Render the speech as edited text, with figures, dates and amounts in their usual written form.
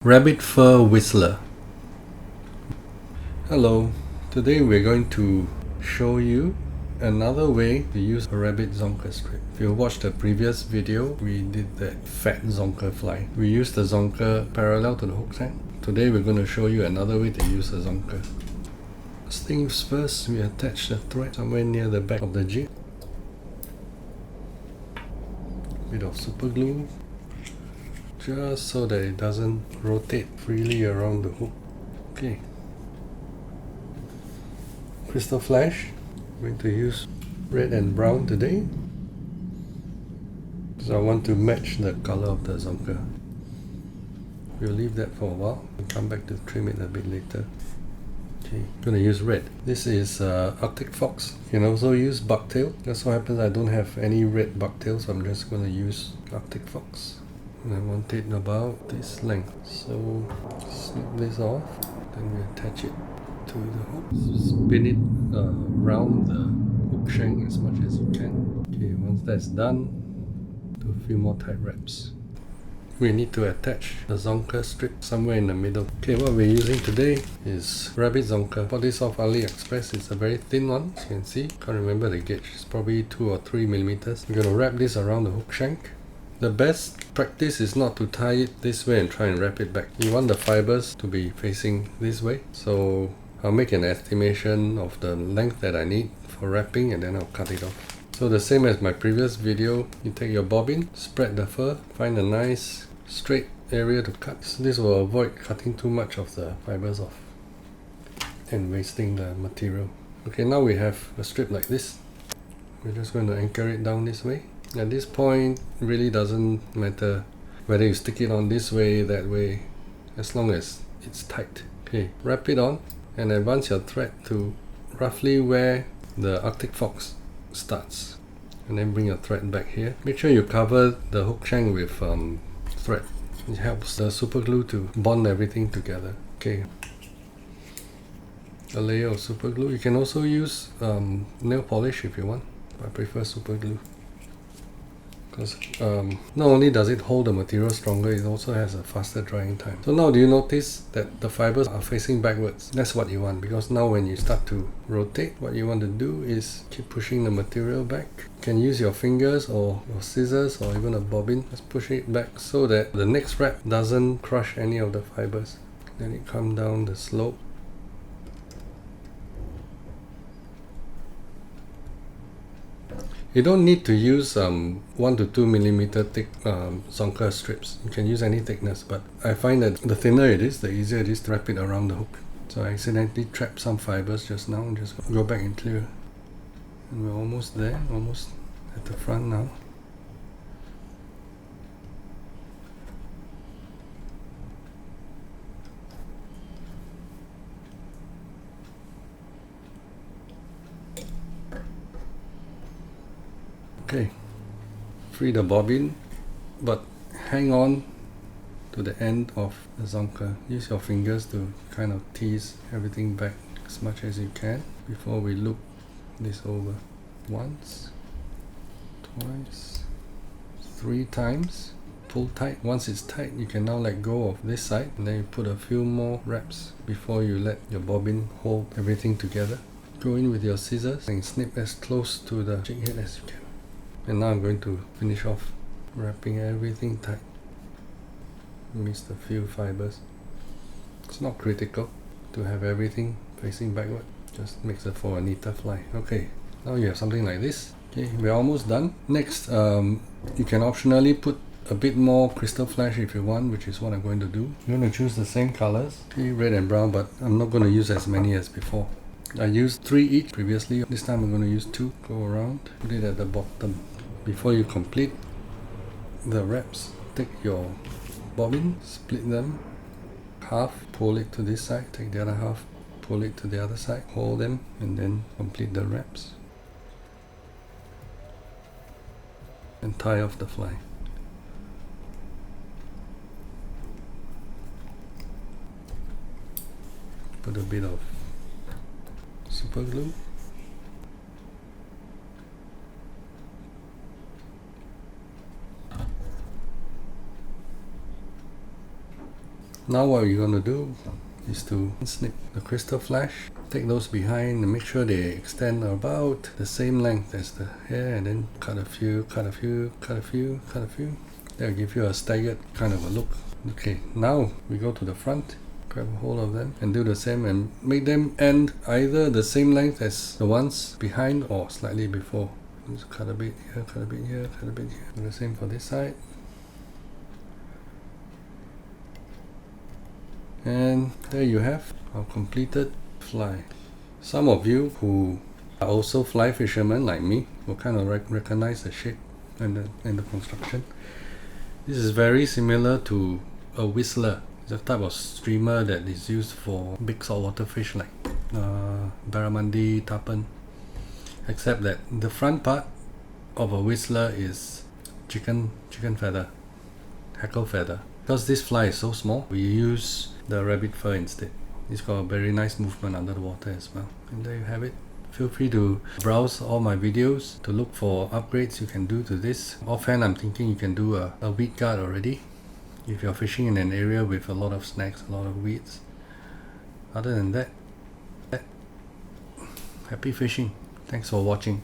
Rabbit Fur Whistler. Hello, today we're going to show you another way to use a rabbit zonker strip. If you watched the previous video, we did that fat zonker fly. We used the zonker parallel to the hook shank. Today we're going to show you another way to use a zonker. First things first, we attach the thread somewhere near the back of the jig. Bit of super glue, just so that it doesn't rotate freely around the hook. Okay. Crystal flash. I'm going to use red and brown today, so I want to match the color of the zonker. We'll leave that for a while and come back to trim it a bit later. Okay, I'm going to use red. This is Arctic Fox. You can also use bucktail. Just so happens I don't have any red bucktail, so I'm just going to use Arctic Fox. And I want it about this length. So snip this off, then we attach it to the hook. Spin it around the hook shank as much as you can. Okay, once that's done, do a few more tight wraps. We need to attach the zonker strip somewhere in the middle. Okay, what we're using today is rabbit zonker. Bought this off AliExpress. It's a very thin one, as you can see. Can't remember the gauge. It's probably 2 or 3 millimeters. We're going to wrap this around the hook shank. The best practice is not to tie it this way and try and wrap it back. You want the fibers to be facing this way. So I'll make an estimation of the length that I need for wrapping and then I'll cut it off. So the same as my previous video, you take your bobbin, spread the fur, find a nice straight area to cut. So this will avoid cutting too much of the fibers off and wasting the material. Okay, now we have a strip like this. We're just going to anchor it down this way. At this point, it really doesn't matter whether you stick it on this way, that way, as long as it's tight. Okay, wrap it on and advance your thread to roughly where the Arctic Fox starts. And then bring your thread back here. Make sure you cover the hook shank with thread. It helps the super glue to bond everything together. Okay, a layer of super glue. You can also use nail polish if you want. I prefer super glue. Because not only does it hold the material stronger, it also has a faster drying time. So now do you notice that the fibers are facing backwards? That's what you want, because now when you start to rotate, what you want to do is keep pushing the material back. You can use your fingers or your scissors or even a bobbin. Just push it back so that the next wrap doesn't crush any of the fibers. Then it comes down the slope. You don't need to use 1 to 2 millimeter thick zonker strips. You can use any thickness, but I find that the thinner it is, the easier it is to wrap it around the hook. So I accidentally trapped some fibers just now. Just go back and clear. And we're almost there, almost at the front now. Okay, free the bobbin, but hang on to the end of the zonker. Use your fingers to kind of tease everything back as much as you can before we loop this over. Once, twice, 3 times. Pull tight. Once it's tight, you can now let go of this side, and then you put a few more wraps before you let your bobbin hold everything together. Go in with your scissors and snip as close to the jig head as you can. And now I'm going to finish off wrapping everything tight. Missed a few fibers. It's not critical to have everything facing backward. Just makes it for a neater fly. Okay, now you have something like this. Okay, we're almost done. Next, you can optionally put a bit more crystal flash if you want, which is what I'm going to do. I'm going to choose the same colors, okay, red and brown, but I'm not going to use as many as before. I used 3 each previously. This time I'm going to use 2. Go around, put it at the bottom. Before you complete the wraps, take your bobbin, split them half, pull it to this side, take the other half, pull it to the other side, hold them, and then complete the wraps. And tie off the fly. Put a bit of super glue. Now what you're going to do is to snip the crystal flash, take those behind and make sure they extend about the same length as the hair, and then cut a few, cut a few, cut a few, cut a few. That'll give you a staggered kind of a look. Okay, now we go to the front, grab a hold of them and do the same and make them end either the same length as the ones behind or slightly before. Just cut a bit here, cut a bit here, cut a bit here. Do the same for this side. And there you have our completed fly. Some of you who are also fly fishermen like me will kind of recognize the shape and the construction. This is very similar to a whistler. It's a type of streamer that is used for big saltwater fish like barramundi, tarpon. Except that the front part of a whistler is chicken feather, hackle feather. Because this fly is so small, we use the rabbit fur instead. It's got a very nice movement under the water as well. And there you have it. Feel free to browse all my videos to look for upgrades you can do to this. Offhand, I'm thinking you can do a weed guard already if you're fishing in an area with a lot of snags, a lot of weeds. Other than that, happy fishing. Thanks for watching.